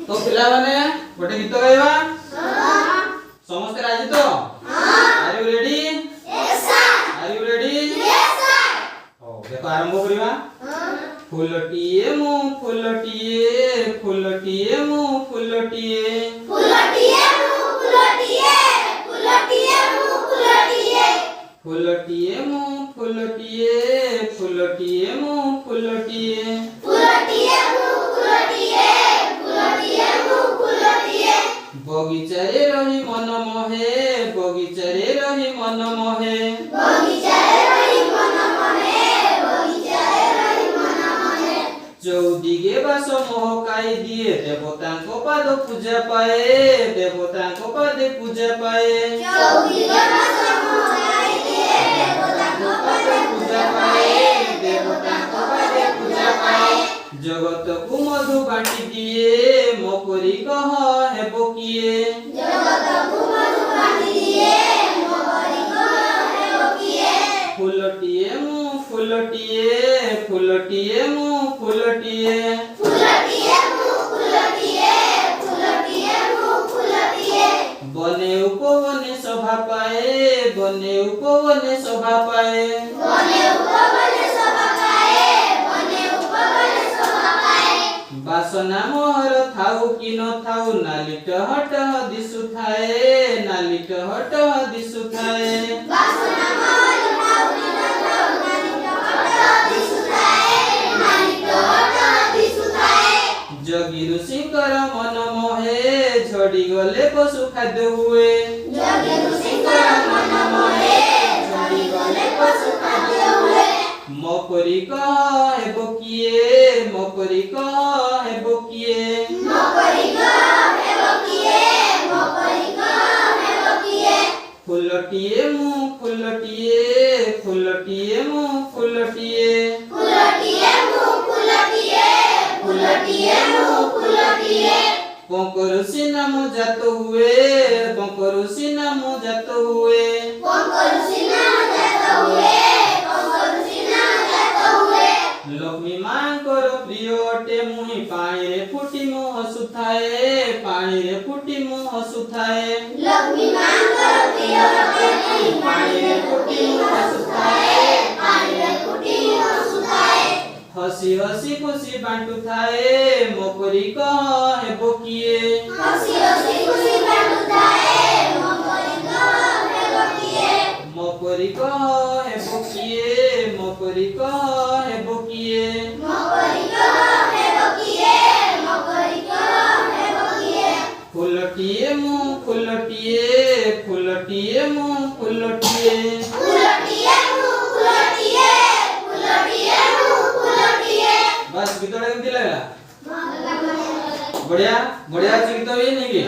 तो पिला माने गोटे गीत गाइबा समस्त राजी तो are you ready are you ready ओ देखो आरंभ करिबा फुलटिए मु फुलटिए फुलटिए मु फुलटिए फुलटिए मु फुलटिए फुलटिए मु फुलटिए फुलटिए मु फुलटिए फुलटिए मु फुलटिए फुलटिए मु फुलटिए फुलटिए मु फुलटिए बगीचारे रही मन मोहे बगीचारे रही मन मोहे बगीचारे रही मन मोहे बगीचारे रही मन मोहे चौदिगे बास महकाई दिए देवतांको पाद पूजा पाए देवतांको पाद पूजा पाए चौदिगे बास महकाई दिए देवतांको पाद पूजा पाए देवतांको पाद पूजा पाए जगत को मधु बांटी दिए मोकरी कह हेबो किए जगत को मधु बांटी दिए मोकरी कह हेबो किए फुलटिए मु फुलटिए फुलटिए मु फुलटिए फुलटिए मु फुलटिए फुलटिए मु फुलटिए बने उपवने शोभा पाए बने उपवने शोभा पाए बने उपवने शोभा पाए बने उपवने शोभा पाए बासना मोहर थाउ कि न थाउ नालिट हट दिसु थाए नालिट हट दिसु थाए बासना मोहर थाउ कि न थाउ नालिट हट दिसु थाए नालिट हट दिसु थाए जगी ऋषिकर मन मोहे झड़ी गले पशु खाद्य हुए जगी ऋषिकर मन मोहे झड़ी गले पशु खाद्य हुए मकरी कह हेबो किए मकरी कह हेबो किए मकरी कह हेबो किए मकरी कह हेबो किए फुलटिए मु फुलटिए फुलटिए मु फुलटिए फुलटिए मु फुलटिए फुलटिए मु फुलटिए पंकरुषि नाम जात हुए पंकरुषि नाम जात हुए पंकरुषि नाम जात हुए पंकरुषि नाम जात हुए लक्ष्मी मांकर प्रिय अटे मुहि पानी रे फुटी मु हसुथाए पानी रे फुटी मु हसुथाए लक्ष्मी मांकर प्रिय अटे मुहि पानी रे फुटी मु हसुथाए पानी रे फुटी मु हसुथाए हसी हसी खुशी बांटू थाए मोकरी कह हेबो किए हसी हसी खुशी बांटू थाए मोकरी कह हेबो किए मोकरी कह हेबो किए मोकरी कह हेबो किए मोकरी कह हेबो किए मोकरी कह हेबो किए फुलटिए मु फुलटिए फुलटिए मु फुलटिए फुलटिए मु फुलटिए फुलटिए मु फुलटिए बस गीतटा केमती लागला बढ़िया बढ़िया गीत होई नहीं कि